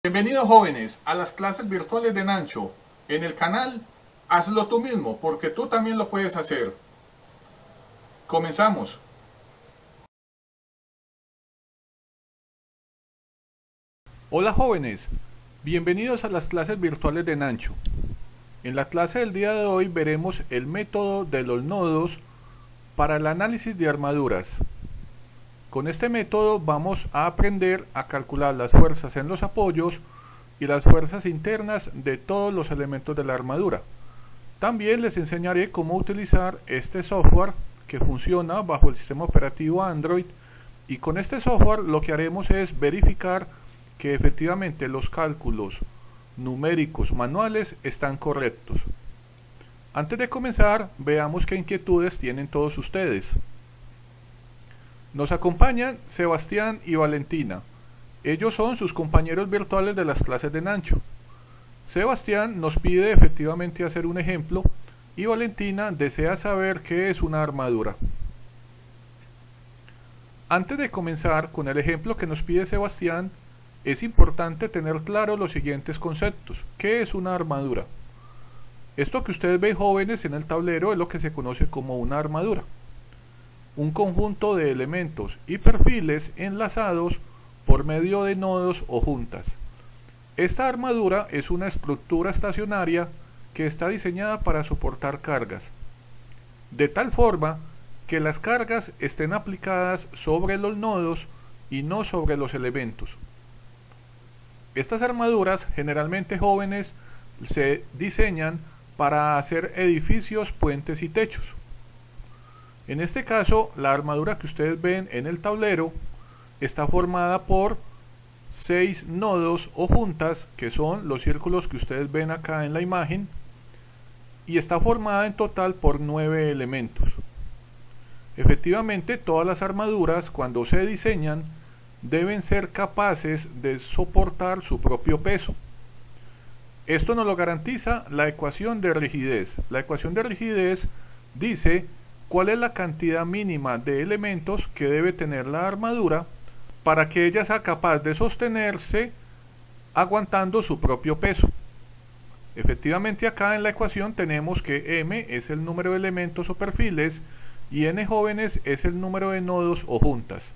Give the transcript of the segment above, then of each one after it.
Bienvenidos jóvenes a las clases virtuales de Nancho. En el canal Hazlo tú mismo, porque tú también lo puedes hacer. Comenzamos. Hola jóvenes, bienvenidos a las clases virtuales de Nancho. En la clase del día de hoy veremos el método de los nodos para el análisis de armaduras. Con este método vamos a aprender a calcular las fuerzas en los apoyos y las fuerzas internas de todos los elementos de la armadura. También les enseñaré cómo utilizar este software que funciona bajo el sistema operativo Android, y con este software lo que haremos es verificar que efectivamente los cálculos numéricos manuales están correctos. Antes de comenzar, veamos qué inquietudes tienen todos ustedes. Nos acompañan Sebastián y Valentina. Ellos son sus compañeros virtuales de las clases de Nancho. Sebastián nos pide efectivamente hacer un ejemplo y Valentina desea saber qué es una armadura. Antes de comenzar con el ejemplo que nos pide Sebastián, es importante tener claro los siguientes conceptos. ¿Qué es una armadura? Esto que ustedes ven jóvenes en el tablero es lo que se conoce como una armadura. Un conjunto de elementos y perfiles enlazados por medio de nodos o juntas. Esta armadura es una estructura estacionaria que está diseñada para soportar cargas, de tal forma que las cargas estén aplicadas sobre los nodos y no sobre los elementos. Estas armaduras, generalmente jóvenes, se diseñan para hacer edificios, puentes y techos. En este caso, la armadura que ustedes ven en el tablero está formada por 6 nodos o juntas, que son los círculos que ustedes ven acá en la imagen, y está formada en total por 9 elementos. Efectivamente, todas las armaduras, cuando se diseñan, deben ser capaces de soportar su propio peso. Esto nos lo garantiza la ecuación de rigidez. La ecuación de rigidez dice cuál es la cantidad mínima de elementos que debe tener la armadura para que ella sea capaz de sostenerse aguantando su propio peso. Efectivamente, acá en la ecuación tenemos que m es el número de elementos o perfiles y n jóvenes es el número de nodos o juntas.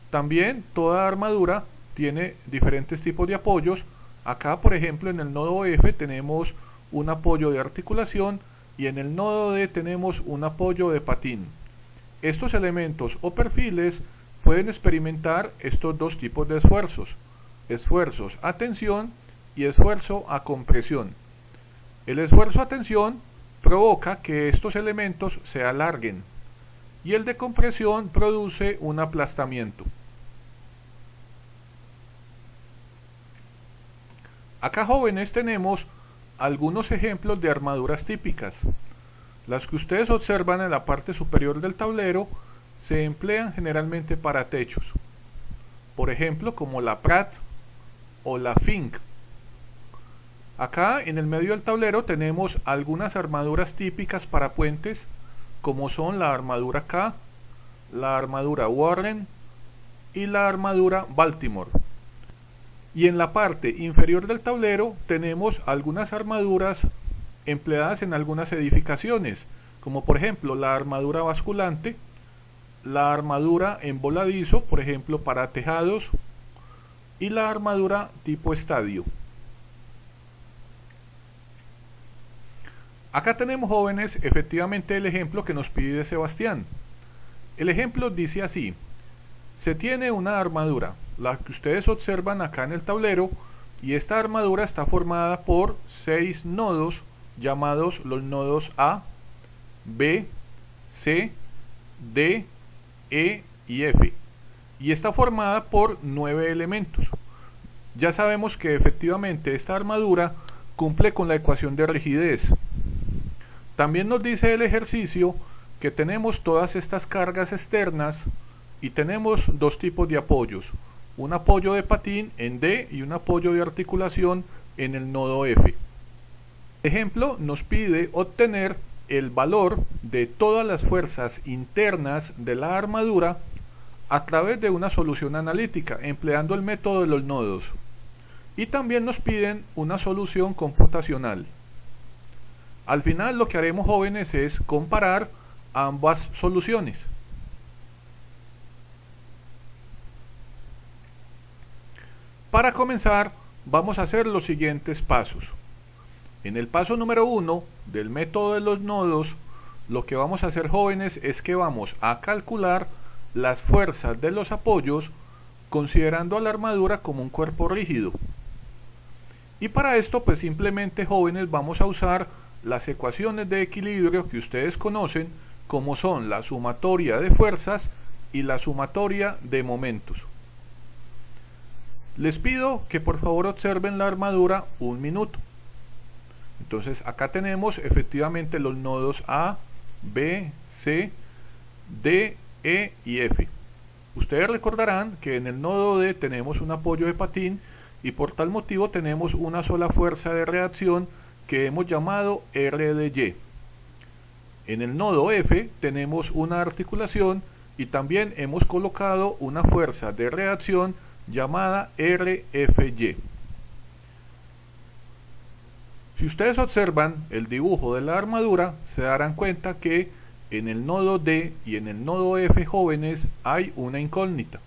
También toda armadura tiene diferentes tipos de apoyos. Acá, por ejemplo, en el nodo F tenemos un apoyo de articulación y en el nodo D tenemos un apoyo de patín. Estos elementos o perfiles pueden experimentar estos dos tipos de esfuerzos: esfuerzos a tensión y esfuerzo a compresión. El esfuerzo a tensión provoca que estos elementos se alarguen y el de compresión produce un aplastamiento. Acá, jóvenes, tenemos algunos ejemplos de armaduras típicas. Las que ustedes observan en la parte superior del tablero se emplean generalmente para techos, por ejemplo como la Pratt o la Fink. Acá en el medio del tablero tenemos algunas armaduras típicas para puentes, como son la armadura K, la armadura Warren y la armadura Baltimore. Y en la parte inferior del tablero tenemos algunas armaduras empleadas en algunas edificaciones, como por ejemplo la armadura basculante, la armadura en voladizo, por ejemplo para tejados, y la armadura tipo estadio. Acá tenemos, jóvenes, efectivamente el ejemplo que nos pide Sebastián. El ejemplo dice así: se tiene una armadura, la que ustedes observan acá en el tablero, y esta armadura está formada por 6 nodos llamados los nodos A, B, C, D, E y F, y está formada por 9 elementos. Ya sabemos que efectivamente esta armadura cumple con la ecuación de rigidez. También nos dice el ejercicio que tenemos todas estas cargas externas y tenemos dos tipos de apoyos: un apoyo de patín en D y un apoyo de articulación en el nodo F. Ejemplo, nos pide obtener el valor de todas las fuerzas internas de la armadura a través de una solución analítica empleando el método de los nodos. y también nos piden una solución computacional. Al final lo que haremos, jóvenes, es comparar ambas soluciones. Para comenzar, vamos a hacer los siguientes pasos. En el paso número 1 del método de los nodos, lo que vamos a hacer, jóvenes, es que vamos a calcular las fuerzas de los apoyos considerando a la armadura como un cuerpo rígido. Y para esto, pues simplemente, jóvenes, vamos a usar las ecuaciones de equilibrio que ustedes conocen, como son la sumatoria de fuerzas y la sumatoria de momentos. Les pido que por favor observen la armadura un minuto. Entonces acá tenemos efectivamente los nodos A, B, C, D, E y F. Ustedes recordarán que en el nodo D tenemos un apoyo de patín y por tal motivo tenemos una sola fuerza de reacción que hemos llamado R de Y. En el nodo F tenemos una articulación y también hemos colocado una fuerza de reacción llamada RFY. Si ustedes observan el dibujo de la armadura, se darán cuenta que en el nodo D y en el nodo F, jóvenes, hay una incógnita.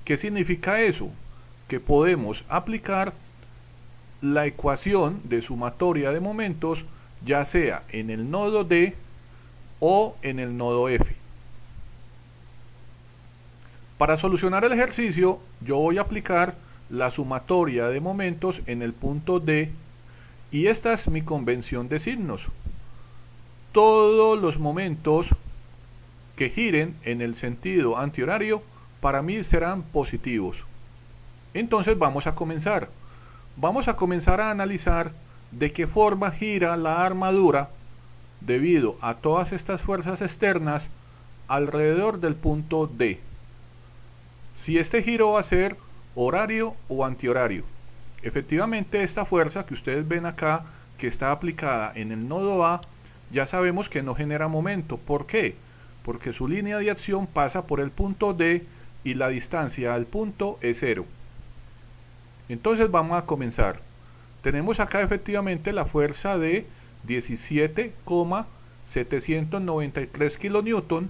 ¿Qué significa eso? Que podemos aplicar la ecuación de sumatoria de momentos ya sea en el nodo D o en el nodo F. Para solucionar el ejercicio, yo voy a aplicar la sumatoria de momentos en el punto D y esta es mi convención de signos. Todos los momentos que giren en el sentido antihorario para mí serán positivos. Entonces vamos a comenzar. Vamos a comenzar a analizar de qué forma gira la armadura debido a todas estas fuerzas externas alrededor del punto D. Si este giro va a ser horario o antihorario. Efectivamente, esta fuerza que ustedes ven acá, que está aplicada en el nodo A, ya sabemos que no genera momento. ¿Por qué? Porque su línea de acción pasa por el punto D y la distancia al punto es 0. Entonces vamos a comenzar. Tenemos acá efectivamente la fuerza de 17,793 kN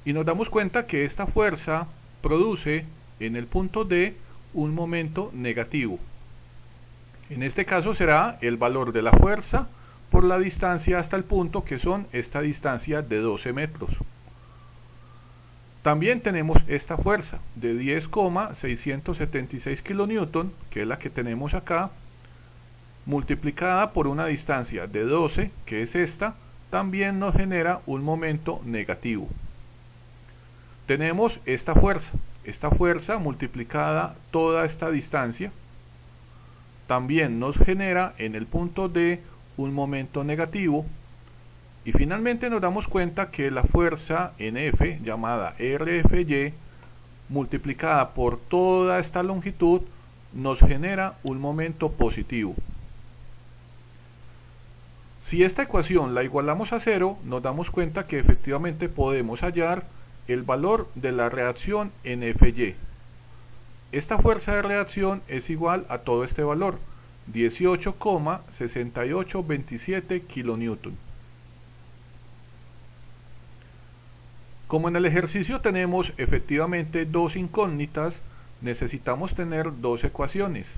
y nos damos cuenta que esta fuerza produce en el punto D un momento negativo. En este caso será el valor de la fuerza por la distancia hasta el punto, que son esta distancia de 12 metros. También tenemos esta fuerza de 10,676 kN, que es la que tenemos acá, multiplicada por una distancia de 12, que es esta, también nos genera un momento negativo. Tenemos esta fuerza multiplicada toda esta distancia, también nos genera en el punto D un momento negativo. Y finalmente nos damos cuenta que la fuerza en F, llamada RFY, multiplicada por toda esta longitud, nos genera un momento positivo. Si esta ecuación la igualamos a 0, nos damos cuenta que efectivamente podemos hallar el valor de la reacción en FY. Esta fuerza de reacción es igual a todo este valor, 18,6827 kN. Como en el ejercicio tenemos efectivamente dos incógnitas, necesitamos tener dos ecuaciones.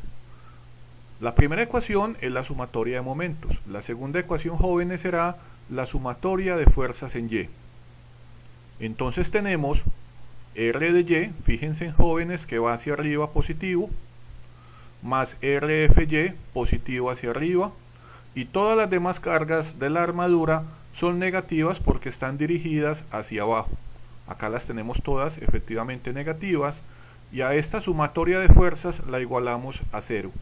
La primera ecuación es la sumatoria de momentos. La segunda ecuación, jóvenes, será la sumatoria de fuerzas en Y. Entonces tenemos R de Y, fíjense, jóvenes, que va hacia arriba positivo, más RFY positivo hacia arriba, y todas las demás cargas de la armadura son negativas porque están dirigidas hacia abajo. Acá las tenemos todas efectivamente negativas y a esta sumatoria de fuerzas la igualamos a 0.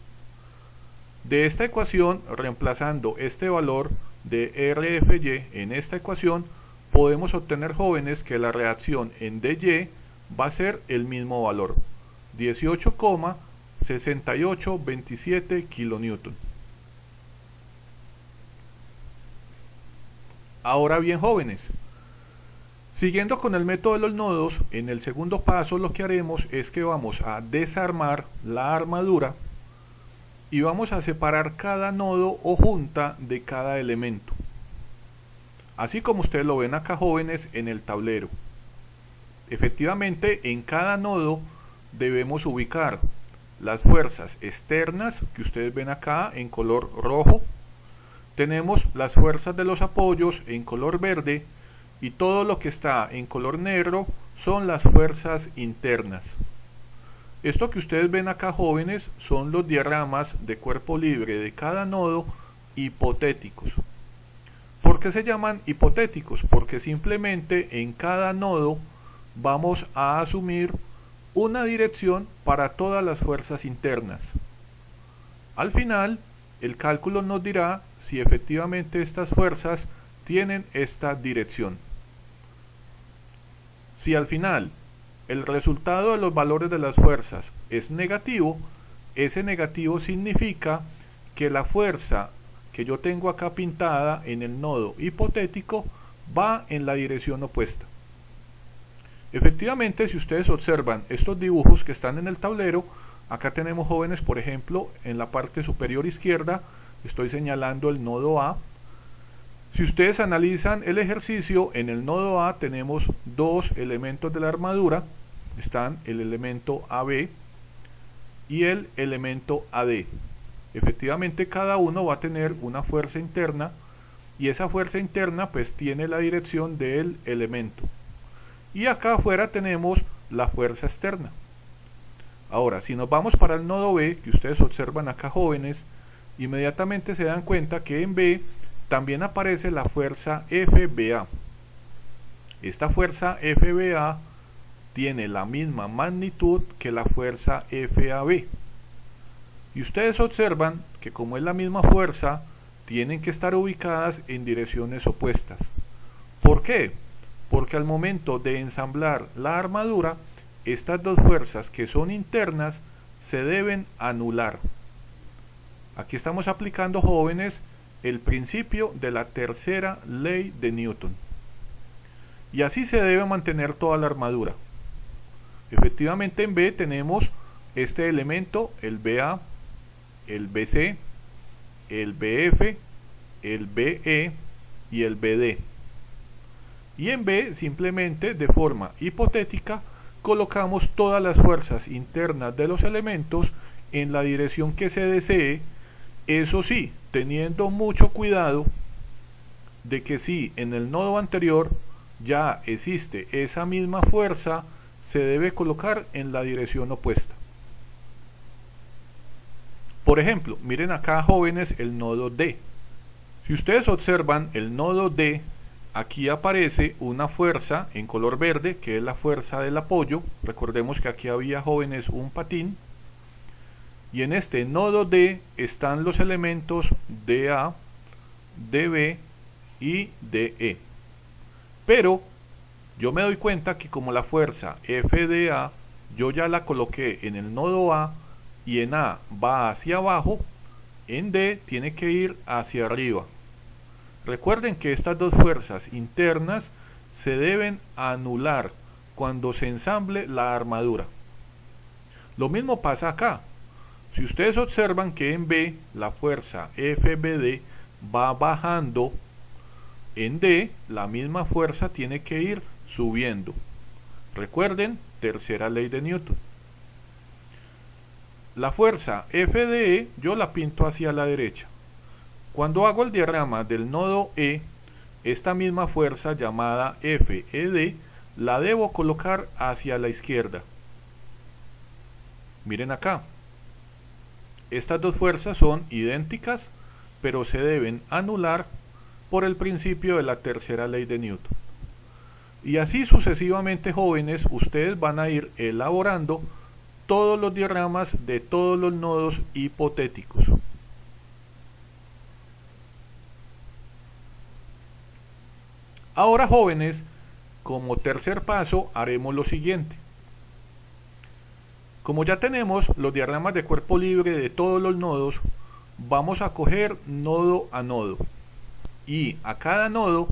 De esta ecuación, reemplazando este valor de RFY en esta ecuación, podemos obtener, jóvenes, que la reacción en DY va a ser el mismo valor, 18,6827 kN. Ahora bien, jóvenes, siguiendo con el método de los nodos, en el segundo paso lo que haremos es que vamos a desarmar la armadura y vamos a separar cada nodo o junta de cada elemento. Así como ustedes lo ven acá, jóvenes, en el tablero. Efectivamente, en cada nodo debemos ubicar las fuerzas externas que ustedes ven acá en color rojo. Tenemos las fuerzas de los apoyos en color verde y todo lo que está en color negro son las fuerzas internas. Esto que ustedes ven acá, jóvenes, son los diagramas de cuerpo libre de cada nodo hipotéticos. ¿Por qué se llaman hipotéticos? Porque simplemente en cada nodo vamos a asumir una dirección para todas las fuerzas internas. Al final, el cálculo nos dirá si efectivamente estas fuerzas tienen esta dirección. Si al final el resultado de los valores de las fuerzas es negativo, ese negativo significa que la fuerza que yo tengo acá pintada en el nodo hipotético va en la dirección opuesta. Efectivamente, si ustedes observan estos dibujos que están en el tablero, acá tenemos, jóvenes, por ejemplo, en la parte superior izquierda, estoy señalando el nodo A. Si ustedes analizan el ejercicio, en el nodo A tenemos dos elementos de la armadura, están el elemento AB y el elemento AD. Efectivamente, cada uno va a tener una fuerza interna y esa fuerza interna pues tiene la dirección del elemento. Y acá afuera tenemos la fuerza externa. Ahora, si nos vamos para el nodo B, que ustedes observan acá, jóvenes, inmediatamente se dan cuenta que en B también aparece la fuerza FBA. Esta fuerza FBA tiene la misma magnitud que la fuerza FAB. Y ustedes observan que como es la misma fuerza, tienen que estar ubicadas en direcciones opuestas. ¿Por qué? Porque al momento de ensamblar la armadura, estas dos fuerzas que son internas se deben anular. Aquí estamos aplicando, jóvenes, el principio de la tercera ley de Newton. Y así se debe mantener toda la armadura. Efectivamente, en B tenemos este elemento, el BA, el BC, el BF, el BE y el BD. Y en B, simplemente de forma hipotética, colocamos todas las fuerzas internas de los elementos en la dirección que se desee, eso sí, teniendo mucho cuidado de que si en el nodo anterior ya existe esa misma fuerza, se debe colocar en la dirección opuesta. Por ejemplo, miren acá, jóvenes, el nodo D. Si ustedes observan el nodo D, aquí aparece una fuerza en color verde, que es la fuerza del apoyo. Recordemos que aquí había, jóvenes, un patín. Y en este nodo D están los elementos DA, DB y DE. Pero yo me doy cuenta que como la fuerza FDA yo ya la coloqué en el nodo A y en A va hacia abajo, en D tiene que ir hacia arriba. Recuerden que estas dos fuerzas internas se deben anular cuando se ensamble la armadura. Lo mismo pasa acá. Si ustedes observan que en B la fuerza FBD va bajando, en D la misma fuerza tiene que ir subiendo. Recuerden, tercera ley de Newton. La fuerza FDE yo la pinto hacia la derecha. Cuando hago el diagrama del nodo E, esta misma fuerza llamada FED la debo colocar hacia la izquierda. Miren acá. Estas dos fuerzas son idénticas, pero se deben anular por el principio de la tercera ley de Newton. Y así sucesivamente, jóvenes, ustedes van a ir elaborando todos los diagramas de todos los nodos hipotéticos. Ahora, jóvenes, como tercer paso haremos lo siguiente. Como ya tenemos los diagramas de cuerpo libre de todos los nodos, vamos a coger nodo a nodo. Y a cada nodo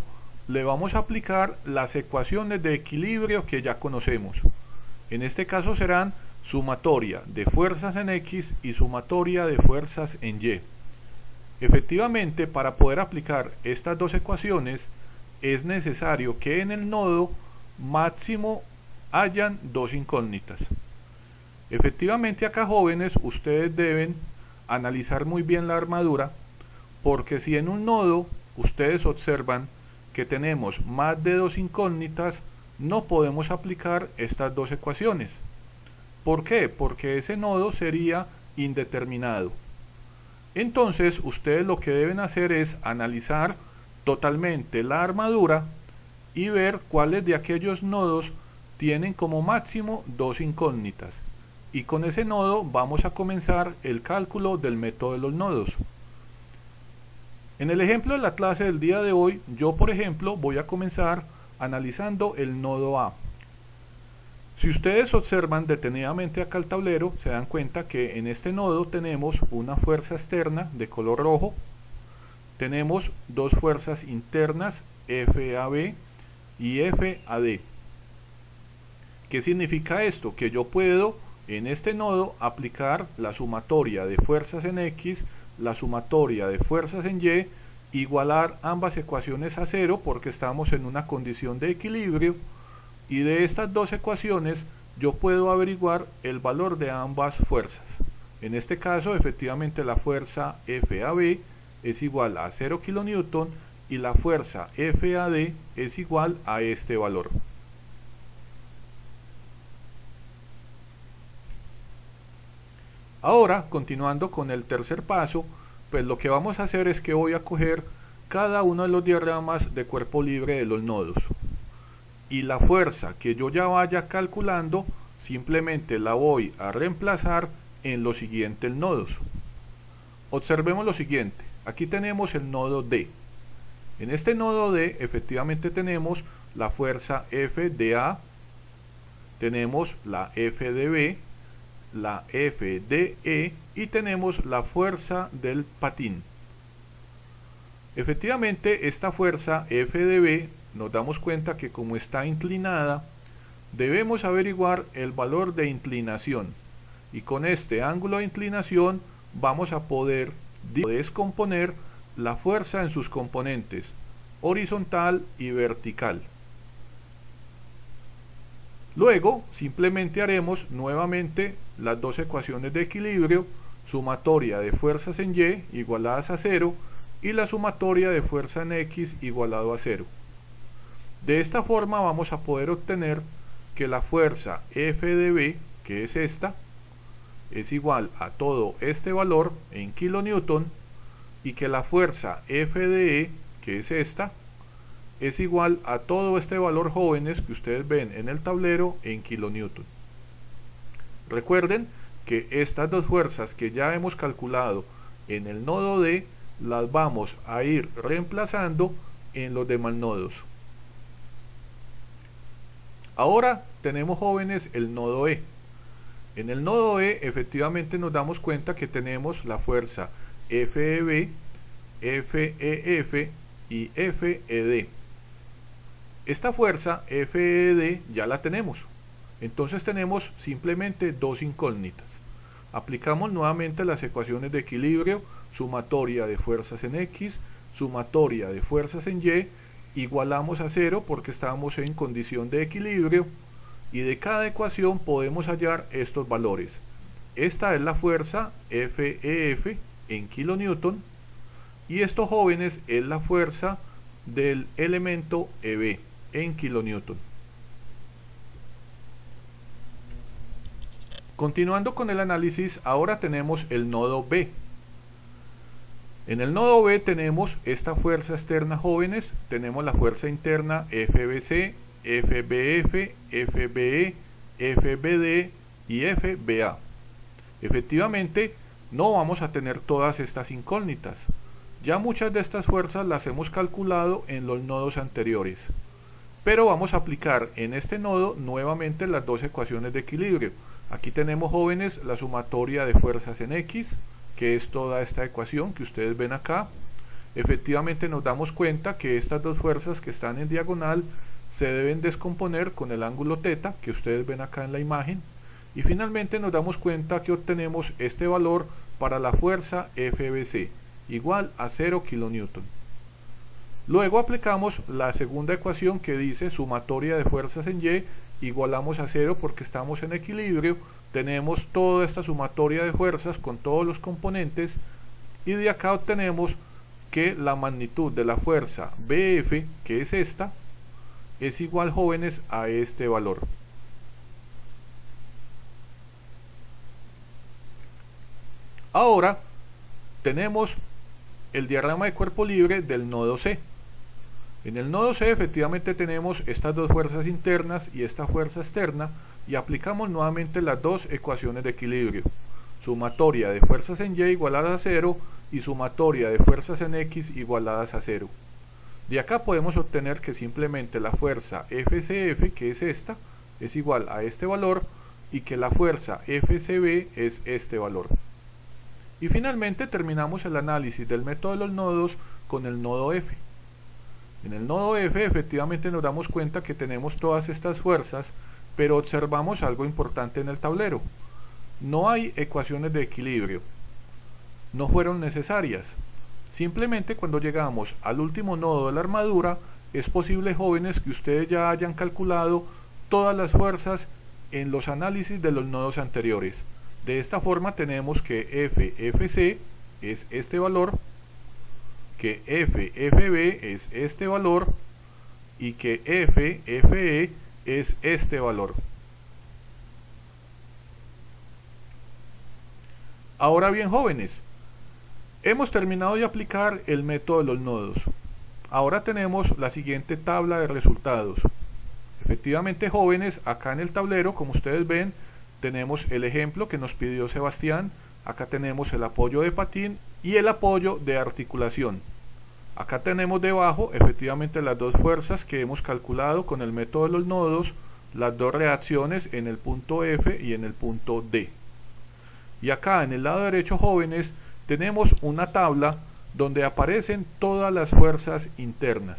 le vamos a aplicar las ecuaciones de equilibrio que ya conocemos. En este caso serán sumatoria de fuerzas en X y sumatoria de fuerzas en Y. Efectivamente, para poder aplicar estas dos ecuaciones, es necesario que en el nodo máximo hayan dos incógnitas. Efectivamente, acá, jóvenes, ustedes deben analizar muy bien la armadura, porque si en un nodo ustedes observan que tenemos más de dos incógnitas, no podemos aplicar estas dos ecuaciones. ¿Por qué? Porque ese nodo sería indeterminado. Entonces, ustedes lo que deben hacer es analizar totalmente la armadura y ver cuáles de aquellos nodos tienen como máximo dos incógnitas. Y con ese nodo vamos a comenzar el cálculo del método de los nodos. En el ejemplo de la clase del día de hoy, yo por ejemplo voy a comenzar analizando el nodo A. Si ustedes observan detenidamente acá el tablero, se dan cuenta que en este nodo tenemos una fuerza externa de color rojo, tenemos dos fuerzas internas, FAB y FAD. ¿Qué significa esto? Que yo puedo en este nodo aplicar la sumatoria de fuerzas en X, la sumatoria de fuerzas en Y, igualar ambas ecuaciones a cero porque estamos en una condición de equilibrio, y de estas dos ecuaciones yo puedo averiguar el valor de ambas fuerzas. En este caso, efectivamente, la fuerza FAB es igual a 0 kN y la fuerza FAD es igual a este valor. Ahora, continuando con el tercer paso, pues lo que vamos a hacer es que voy a coger cada uno de los diagramas de cuerpo libre de los nodos. Y la fuerza que yo ya vaya calculando, simplemente la voy a reemplazar en los siguientes nodos. Observemos lo siguiente. Aquí tenemos el nodo D. En este nodo D, efectivamente tenemos la fuerza F de A, tenemos la F de B, la F de E y tenemos la fuerza del patín. Efectivamente, esta fuerza F de B, nos damos cuenta que como está inclinada, debemos averiguar el valor de inclinación. Y con este ángulo de inclinación vamos a poder descomponer la fuerza en sus componentes, horizontal y vertical. Luego, simplemente haremos nuevamente las dos ecuaciones de equilibrio, sumatoria de fuerzas en Y igualadas a 0 y la sumatoria de fuerza en X igualado a 0. De esta forma vamos a poder obtener que la fuerza F de B, que es esta, es igual a todo este valor en kilonewton, y que la fuerza F de E, que es esta, es igual a todo este valor, jóvenes, que ustedes ven en el tablero en kilonewton. Recuerden que estas dos fuerzas que ya hemos calculado en el nodo D las vamos a ir reemplazando en los demás nodos. Ahora tenemos, jóvenes, el nodo E. En el nodo E efectivamente nos damos cuenta que tenemos la fuerza FEB, FEF y FED. Esta fuerza FED ya la tenemos. Entonces tenemos simplemente dos incógnitas. Aplicamos nuevamente las ecuaciones de equilibrio, sumatoria de fuerzas en X, sumatoria de fuerzas en Y, igualamos a 0 porque estamos en condición de equilibrio, y de cada ecuación podemos hallar estos valores. Esta es la fuerza FEF en kilonewton, y esto, jóvenes, es la fuerza del elemento EB en kilonewton. Continuando con el análisis, ahora tenemos el nodo B. En el nodo B tenemos esta fuerza externa, jóvenes, tenemos la fuerza interna FBC, FBF, FBE, FBD y FBA. Efectivamente, no vamos a tener todas estas incógnitas. Ya muchas de estas fuerzas las hemos calculado en los nodos anteriores. Pero vamos a aplicar en este nodo nuevamente las dos ecuaciones de equilibrio. Aquí tenemos, jóvenes, la sumatoria de fuerzas en X, que es toda esta ecuación que ustedes ven acá. Efectivamente nos damos cuenta que estas dos fuerzas que están en diagonal se deben descomponer con el ángulo θ que ustedes ven acá en la imagen, Y finalmente nos damos cuenta que obtenemos este valor para la fuerza FBC, igual a 0 kN. Luego aplicamos la segunda ecuación que dice sumatoria de fuerzas en Y, igualamos a 0 porque estamos en equilibrio, tenemos toda esta sumatoria de fuerzas con todos los componentes, y de acá obtenemos que la magnitud de la fuerza BF, que es esta, es igual, jóvenes, a este valor. Ahora tenemos el diagrama de cuerpo libre del nodo C. En el nodo C efectivamente tenemos estas dos fuerzas internas y esta fuerza externa, y aplicamos nuevamente las dos ecuaciones de equilibrio. Sumatoria de fuerzas en Y igualadas a 0 y sumatoria de fuerzas en X igualadas a 0. De acá podemos obtener que simplemente la fuerza FCF, que es esta, es igual a este valor, y que la fuerza FCB es este valor. Y finalmente terminamos el análisis del método de los nodos con el nodo F. En el nodo F efectivamente nos damos cuenta que tenemos todas estas fuerzas, pero observamos algo importante en el tablero. No hay ecuaciones de equilibrio. No fueron necesarias. Simplemente cuando llegamos al último nodo de la armadura, es posible, jóvenes, que ustedes ya hayan calculado todas las fuerzas en los análisis de los nodos anteriores. De esta forma tenemos que FFC es este valor, que FFB es este valor y que FFE es este valor. Ahora bien, jóvenes, hemos terminado de aplicar el método de los nodos. Ahora tenemos la siguiente tabla de resultados. Efectivamente, jóvenes, acá en el tablero, como ustedes ven, tenemos el ejemplo que nos pidió Sebastián. Acá tenemos el apoyo de patín y el apoyo de articulación. Acá tenemos debajo efectivamente las dos fuerzas que hemos calculado con el método de los nodos, las dos reacciones en el punto F y en el punto D. Y acá en el lado derecho, jóvenes, tenemos una tabla donde aparecen todas las fuerzas internas.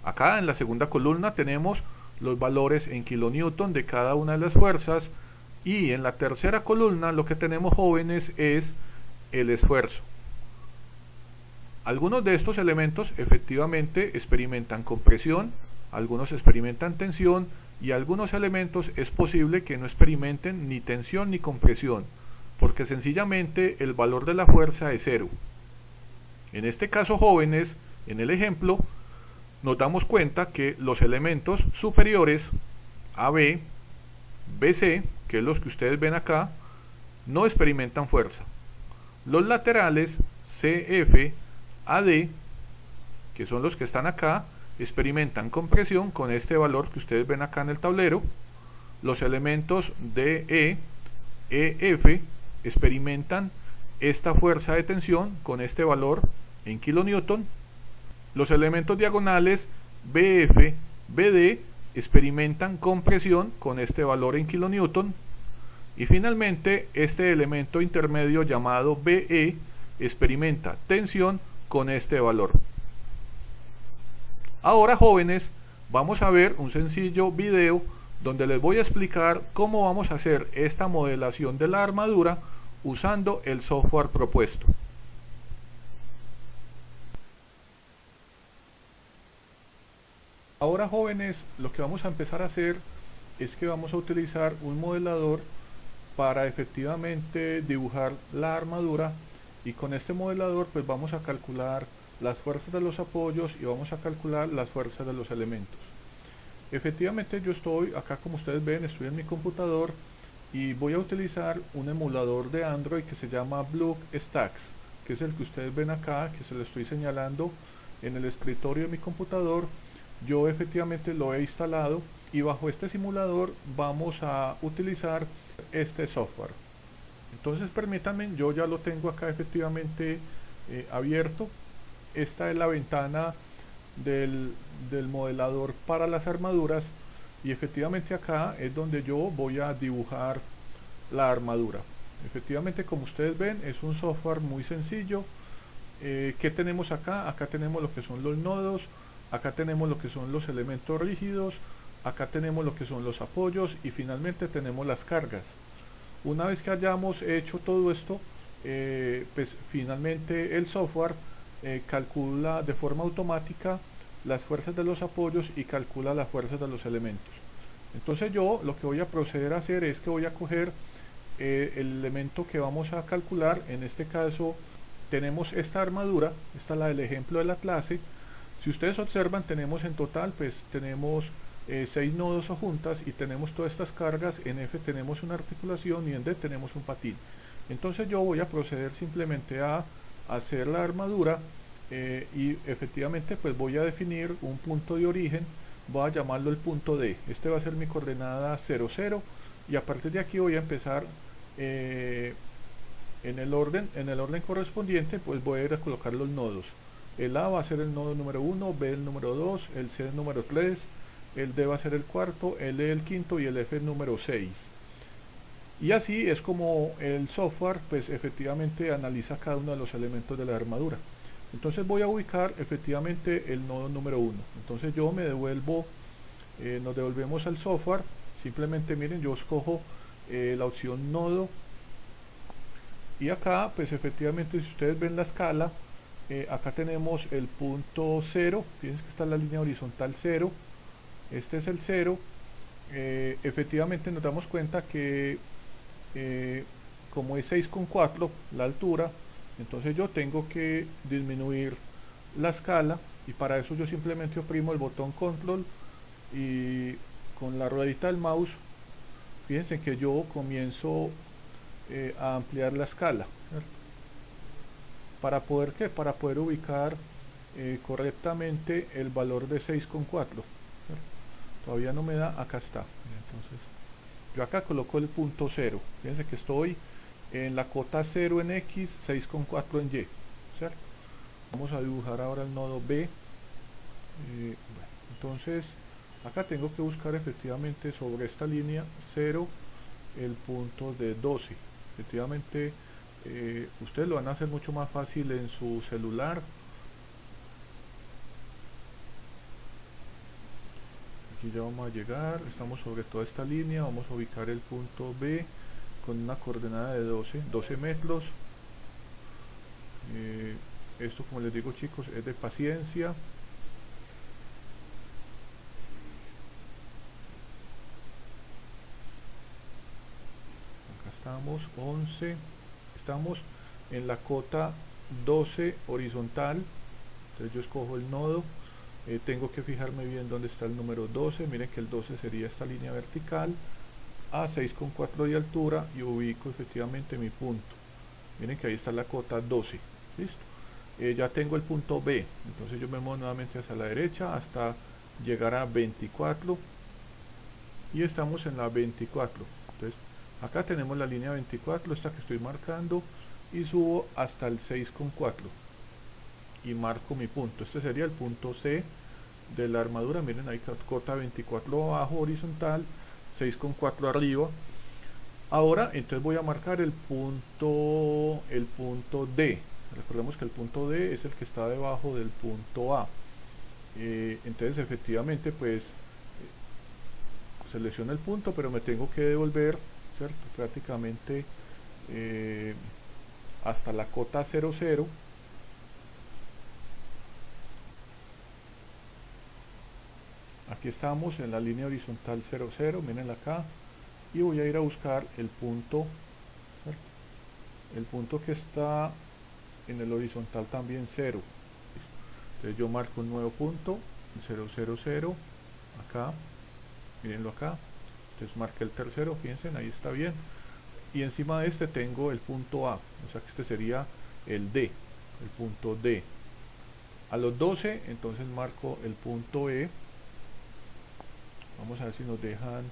Acá en la segunda columna tenemos los valores en kilonewton de cada una de las fuerzas, y en la tercera columna lo que tenemos, jóvenes, es el esfuerzo. Algunos de estos elementos efectivamente experimentan compresión, algunos experimentan tensión, y algunos elementos es posible que no experimenten ni tensión ni compresión, porque sencillamente el valor de la fuerza es 0. En este caso, jóvenes, en el ejemplo, nos damos cuenta que los elementos superiores AB, BC, que es los que ustedes ven acá, no experimentan fuerza. Los laterales CF, AD, que son los que están acá, experimentan compresión con este valor que ustedes ven acá en el tablero. Los elementos DE, EF experimentan esta fuerza de tensión con este valor en kilonewton. Los elementos diagonales BF, BD experimentan compresión con este valor en kilonewton. Y finalmente este elemento intermedio llamado BE experimenta tensión con este valor. Ahora, jóvenes, vamos a ver un sencillo video donde les voy a explicar cómo vamos a hacer esta modelación de la armadura usando el software propuesto. Ahora, jóvenes, lo que vamos a empezar a hacer es que vamos a utilizar un modelador para efectivamente dibujar la armadura, y con este modelador pues vamos a calcular las fuerzas de los apoyos y vamos a calcular las fuerzas de los elementos. Efectivamente, yo estoy acá, como ustedes ven, estoy en mi computador y voy a utilizar un emulador de Android que se llama BlockStacks, que es el que ustedes ven acá, que se lo estoy señalando en el escritorio de mi computador. Yo efectivamente lo he instalado y bajo este simulador vamos a utilizar este software. Entonces permítanme, yo ya lo tengo acá efectivamente abierto. Esta es la ventana del modelador para las armaduras, y efectivamente acá es donde yo voy a dibujar la armadura. Efectivamente, como ustedes ven, es un software muy sencillo. ¿Qué tenemos acá? Acá tenemos lo que son los nodos, acá tenemos lo que son los elementos rígidos, acá tenemos lo que son los apoyos y finalmente tenemos las cargas. Una vez que hayamos hecho todo esto, pues finalmente el software calcula de forma automática las fuerzas de los apoyos y calcula las fuerzas de los elementos. Entonces yo lo que voy a proceder a hacer es que voy a coger el elemento que vamos a calcular. En este caso tenemos esta armadura, esta es la del ejemplo de la clase. Si ustedes observan, tenemos en total, pues tenemos 6 nodos o juntas y tenemos todas estas cargas. En F tenemos una articulación y en D tenemos un patín. Entonces yo voy a proceder simplemente a hacer la armadura y efectivamente pues voy a definir un punto de origen. Voy a llamarlo el punto D. Este va a ser mi coordenada 0, 0 y a partir de aquí voy a empezar en el orden correspondiente, pues voy a ir a colocar los nodos. El A va a ser el nodo número 1, B el número 2, el C el número 3, el D va a ser el cuarto, el E el quinto y el F el número 6. Y así es como el software pues efectivamente analiza cada uno de los elementos de la armadura. Entonces voy a ubicar efectivamente el nodo número 1. Entonces yo me devuelvo, nos devolvemos al software. Simplemente miren, yo escojo la opción nodo. Y acá pues efectivamente si ustedes ven la escala, acá tenemos el punto 0. Fíjense que está la línea horizontal 0. Este es el 0. Efectivamente nos damos cuenta que como es 6,4 la altura, entonces yo tengo que disminuir la escala y para eso yo simplemente oprimo el botón control y con la ruedita del mouse, fíjense que yo comienzo a ampliar la escala, ¿cierto? Para poder ¿qué? Para poder ubicar correctamente el valor de 6,4. Todavía no me da, acá está. Entonces yo acá coloco el punto 0. Fíjense que estoy en la cota 0 en X, 6,4 en Y, ¿cierto? Vamos a dibujar ahora el nodo B. Bueno, entonces acá tengo que buscar efectivamente sobre esta línea 0 el punto de 12. Efectivamente ustedes lo van a hacer mucho más fácil en su celular. Aquí ya vamos a llegar, estamos sobre toda esta línea, vamos a ubicar el punto B con una coordenada de 12 metros. Esto, como les digo chicos, es de paciencia. Acá estamos, 11. Estamos en la cota 12 horizontal. Entonces yo escojo el nodo. Tengo que fijarme bien dónde está el número 12. Miren que el 12 sería esta línea vertical a 6,4 de altura y ubico efectivamente mi punto. Miren que ahí está la cota 12. Listo. Ya tengo el punto B. Entonces yo me muevo nuevamente hacia la derecha hasta llegar a 24 y estamos en la 24. Entonces acá tenemos la línea 24, esta que estoy marcando, y subo hasta el 6,4 y marco mi punto. Este sería el punto C de la armadura. Miren ahí, cota 24 abajo horizontal, 6,4 arriba. Ahora entonces voy a marcar el punto D. Recordemos que el punto D es el que está debajo del punto A. Entonces efectivamente pues selecciono el punto, pero me tengo que devolver, ¿cierto? Prácticamente hasta la cota 0, 0. Aquí estamos en la línea horizontal 0, 0, miren acá, y voy a ir a buscar el punto, ¿cierto? El punto que está en el horizontal también 0. Entonces yo marco un nuevo punto, 0, 0, 0, acá, mirenlo acá. Entonces marqué el tercero, fíjense, ahí está bien. Y encima de este tengo el punto A, o sea que este sería el D, el punto D. A los 12, entonces marco el punto E. Vamos a ver si nos dejan.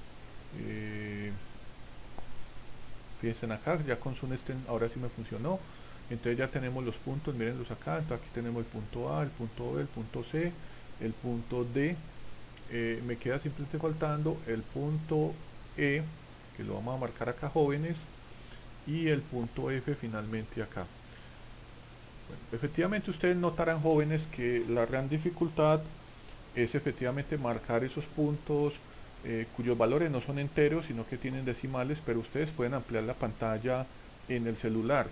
Fíjense acá, ya con Sunsten ahora sí me funcionó. Entonces ya tenemos los puntos, mírenlos acá. Entonces aquí tenemos el punto A, el punto B, el punto C, el punto D. Me queda simplemente faltando el punto E, que lo vamos a marcar acá, jóvenes, y el punto F finalmente acá. Bueno, efectivamente ustedes notarán, jóvenes, que la gran dificultad es efectivamente marcar esos puntos cuyos valores no son enteros, sino que tienen decimales, pero ustedes pueden ampliar la pantalla en el celular.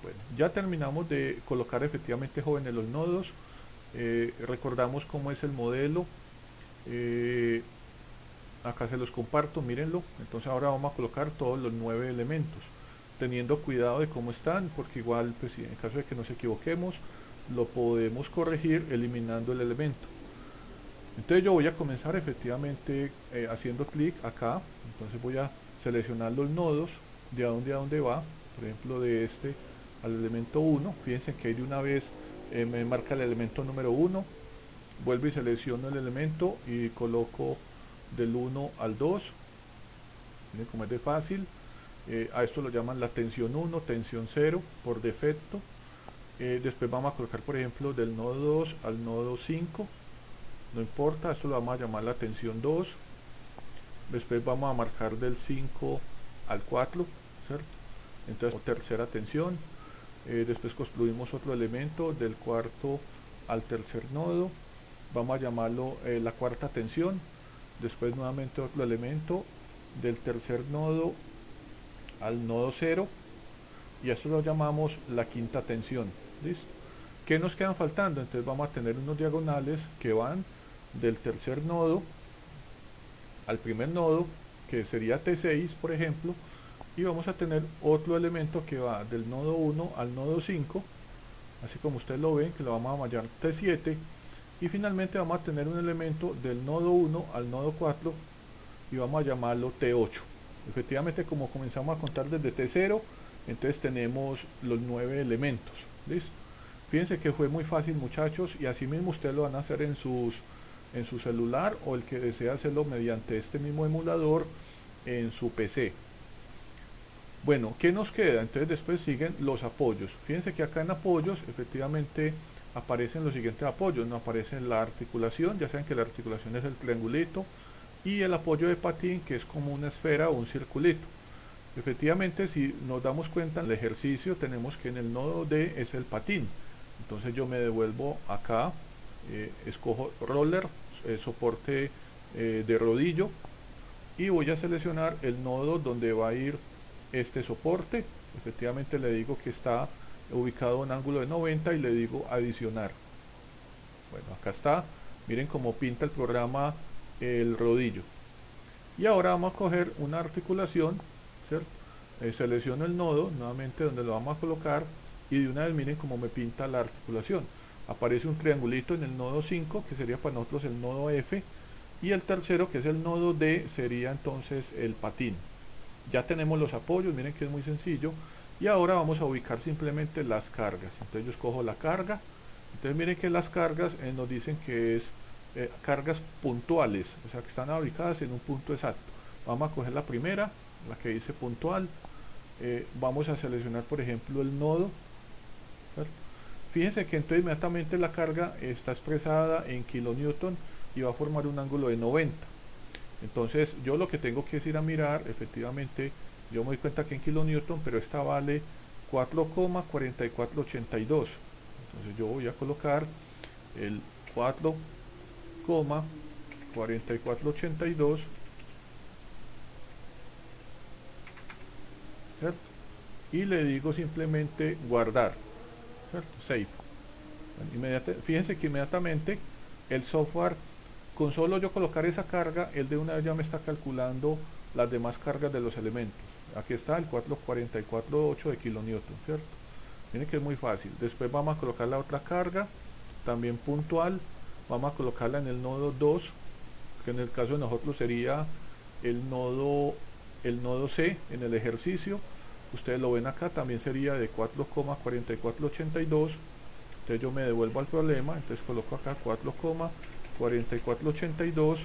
Bueno, ya terminamos de colocar efectivamente, jóvenes, los nodos. Recordamos cómo es el modelo. Acá se los comparto, mírenlo. Entonces ahora vamos a colocar todos los 9 elementos, teniendo cuidado de cómo están, porque igual, pues, en caso de que nos equivoquemos, lo podemos corregir eliminando el elemento. Entonces yo voy a comenzar efectivamente haciendo clic acá. Entonces voy a seleccionar los nodos de a dónde va, por ejemplo de este al elemento 1. Fíjense que de una vez me marca el elemento número 1. Vuelvo y selecciono el elemento y coloco del 1 al 2. Miren cómo es de fácil. A esto lo llaman la tensión 1, tensión 0 por defecto. Después vamos a colocar, por ejemplo, del nodo 2 al nodo 5. No importa, esto lo vamos a llamar la tensión 2. Después vamos a marcar del 5 al 4, ¿cierto? Entonces, tercera tensión. Después construimos otro elemento del cuarto al tercer nodo. Vamos a llamarlo la cuarta tensión. Después nuevamente otro elemento del tercer nodo al nodo 0. Y esto lo llamamos la quinta tensión. ¿Listo? ¿Qué nos quedan faltando? Entonces vamos a tener unos diagonales que van del tercer nodo al primer nodo, que sería T6, por ejemplo, y vamos a tener otro elemento que va del nodo 1 al nodo 5, así como ustedes lo ven, que lo vamos a llamar T7, y finalmente vamos a tener un elemento del nodo 1 al nodo 4 y vamos a llamarlo T8. Efectivamente, como comenzamos a contar desde T0, entonces tenemos los 9 elementos. ¿Listo? Fíjense que fue muy fácil, muchachos, y así mismo ustedes lo van a hacer en su celular, o el que desea hacerlo mediante este mismo emulador en su PC. Bueno, ¿qué nos queda? Entonces después siguen los apoyos. Fíjense que acá en apoyos efectivamente aparecen los siguientes apoyos. Nos aparece la articulación, ya saben que la articulación es el triangulito, y el apoyo de patín, que es como una esfera o un circulito. Efectivamente, si nos damos cuenta en el ejercicio, tenemos que en el nodo D es el patín. Entonces yo me devuelvo acá, escojo roller, soporte de rodillo, y voy a seleccionar el nodo donde va a ir este soporte. Efectivamente le digo que está ubicado en ángulo de 90 y le digo adicionar. Bueno, acá está. Miren cómo pinta el programa el rodillo. Y ahora vamos a coger una articulación, ¿cierto? Selecciono el nodo nuevamente donde lo vamos a colocar, y de una vez miren cómo me pinta la articulación. Aparece un triangulito en el nodo 5, que sería para nosotros el nodo F, y el tercero, que es el nodo D, sería entonces el patín. Ya tenemos los apoyos, miren que es muy sencillo, y ahora vamos a ubicar simplemente las cargas. Entonces yo escojo la carga. Entonces miren que las cargas nos dicen que es cargas puntuales, o sea que están ubicadas en un punto exacto. Vamos a coger la primera, la que dice puntual. Vamos a seleccionar, por ejemplo, el nodo, ¿cierto? Fíjense que entonces inmediatamente la carga está expresada en kilonewton y va a formar un ángulo de 90. Entonces yo lo que tengo que es ir a mirar, efectivamente, yo me doy cuenta que en kilonewton, pero esta vale 4,4482. Entonces yo voy a colocar el 4,4482, ¿cierto? Y le digo simplemente guardar, ¿cierto? Save. Bueno, fíjense que inmediatamente el software, con solo yo colocar esa carga, él de una vez ya me está calculando las demás cargas de los elementos. Aquí está el 4,44,8 de kilonewton, ¿cierto? Miren que es muy fácil. Después vamos a colocar la otra carga, también puntual. Vamos a colocarla en el nodo 2, que en el caso de nosotros sería el nodo C en el ejercicio. Ustedes lo ven acá, también sería de 4,4482. Entonces yo me devuelvo al problema, entonces coloco acá 4,4482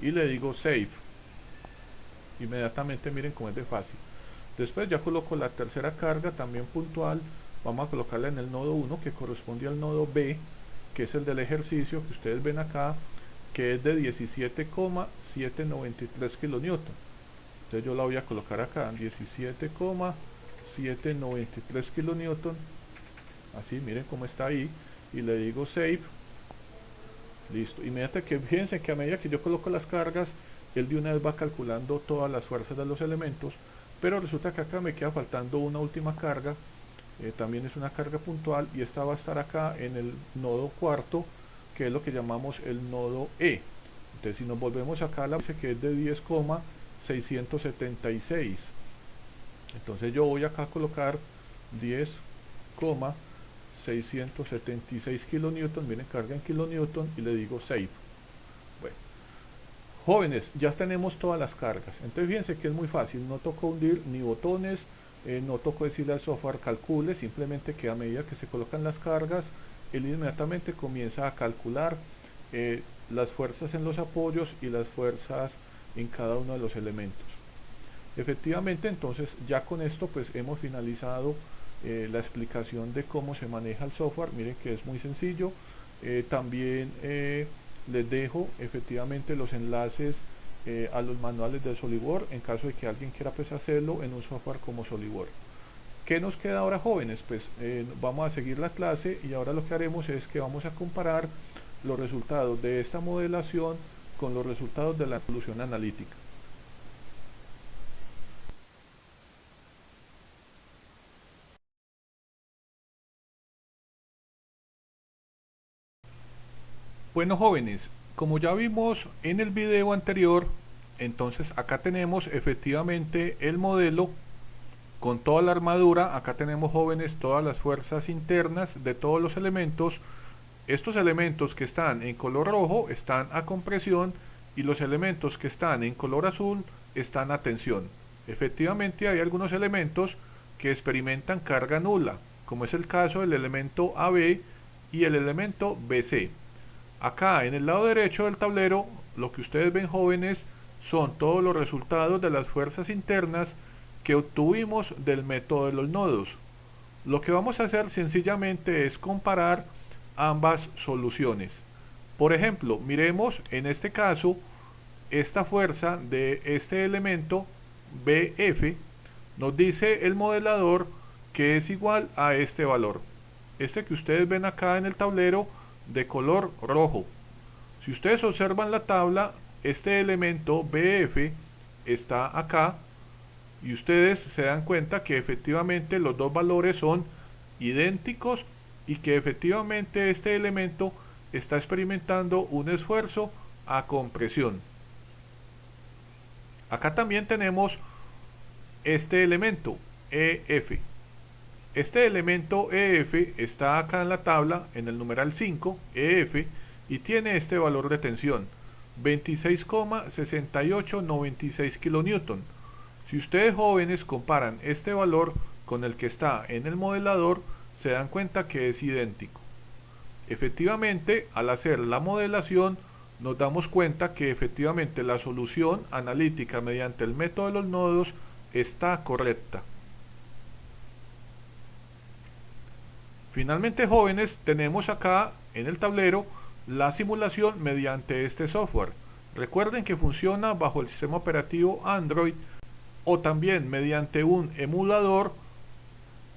y le digo save. Inmediatamente miren cómo es de fácil. Después ya coloco la tercera carga, también puntual. Vamos a colocarla en el nodo 1, que corresponde al nodo B, que es el del ejercicio, que ustedes ven acá, que es de 17,793 kilonewton. Entonces yo la voy a colocar acá, 17,793 kilonewton. Así, miren cómo está ahí. Y le digo save. Listo. Inmediatamente que fíjense que a medida que yo coloco las cargas, él de una vez va calculando todas las fuerzas de los elementos, pero resulta que acá me queda faltando una última carga, también es una carga puntual y esta va a estar acá en el nodo cuarto, que es lo que llamamos el nodo E. Entonces si nos volvemos acá, la dice que es de 10,676. Entonces yo voy acá a colocar 10,676 kilonewton, miren, carga en kilonewton y le digo save. Bueno, jóvenes, ya tenemos todas las cargas. Entonces fíjense que es muy fácil, no toco hundir ni botones, no toco decirle al software calcule, simplemente que a medida que se colocan las cargas, él inmediatamente comienza a calcular las fuerzas en los apoyos y las fuerzas en cada uno de los elementos. Efectivamente, entonces ya con esto pues hemos finalizado la explicación de cómo se maneja el software. Miren que es muy sencillo. También les dejo efectivamente los enlaces a los manuales de SolidWorks en caso de que alguien quiera pues hacerlo en un software como SolidWorks. ¿Qué nos queda ahora, jóvenes? Pues vamos a seguir la clase y ahora lo que haremos es que vamos a comparar los resultados de esta modelación con los resultados de la solución analítica. Bueno, jóvenes, como ya vimos en el video anterior, entonces acá tenemos efectivamente el modelo con toda la armadura. Acá tenemos, jóvenes, todas las fuerzas internas de todos los elementos. Estos elementos que están en color rojo están a compresión y los elementos que están en color azul están a tensión. Efectivamente hay algunos elementos que experimentan carga nula, como es el caso del elemento AB y el elemento BC. Acá en el lado derecho del tablero, lo que ustedes ven, jóvenes, son todos los resultados de las fuerzas internas que obtuvimos del método de los nodos. Lo que vamos a hacer sencillamente es comparar ambas soluciones. Por ejemplo, miremos en este caso esta fuerza de este elemento BF, nos dice el modelador que es igual a este valor, este que ustedes ven acá en el tablero de color rojo. Si ustedes observan la tabla, este elemento BF está acá y ustedes se dan cuenta que efectivamente los dos valores son idénticos y que efectivamente este elemento está experimentando un esfuerzo a compresión. Acá también tenemos este elemento EF. Este elemento EF está acá en la tabla en el numeral 5, EF, y tiene este valor de tensión, 26,6896 kilonewton. Si ustedes, jóvenes, comparan este valor con el que está en el modelador, se dan cuenta que es idéntico. Efectivamente, al hacer la modelación, nos damos cuenta que efectivamente la solución analítica mediante el método de los nodos está correcta. Finalmente, jóvenes, tenemos acá en el tablero la simulación mediante este software. Recuerden que funciona bajo el sistema operativo Android o también mediante un emulador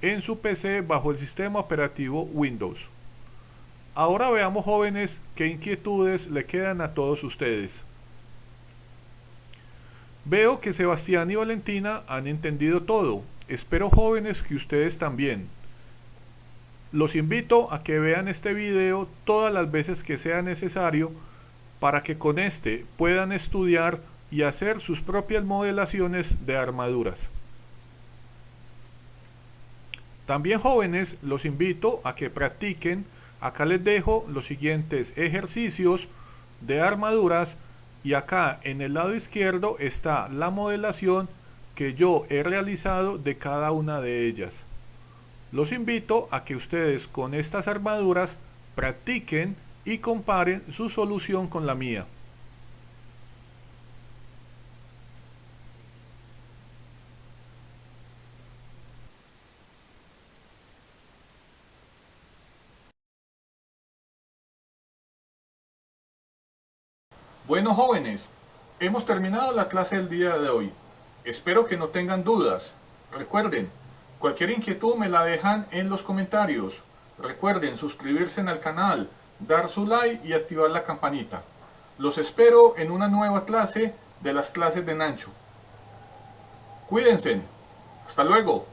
en su PC bajo el sistema operativo Windows. Ahora veamos, jóvenes, qué inquietudes le quedan a todos ustedes. Veo que Sebastián y Valentina han entendido todo. Espero, jóvenes, que ustedes también. Los invito a que vean este video todas las veces que sea necesario para que con este puedan estudiar y hacer sus propias modelaciones de armaduras. También, jóvenes, los invito a que practiquen. Acá les dejo los siguientes ejercicios de armaduras y acá en el lado izquierdo está la modelación que yo he realizado de cada una de ellas. Los invito a que ustedes con estas armaduras practiquen y comparen su solución con la mía. Bueno, jóvenes, hemos terminado la clase del día de hoy. Espero que no tengan dudas. Recuerden, cualquier inquietud me la dejan en los comentarios. Recuerden suscribirse al canal, dar su like y activar la campanita. Los espero en una nueva clase de las clases de Nacho. Cuídense. Hasta luego.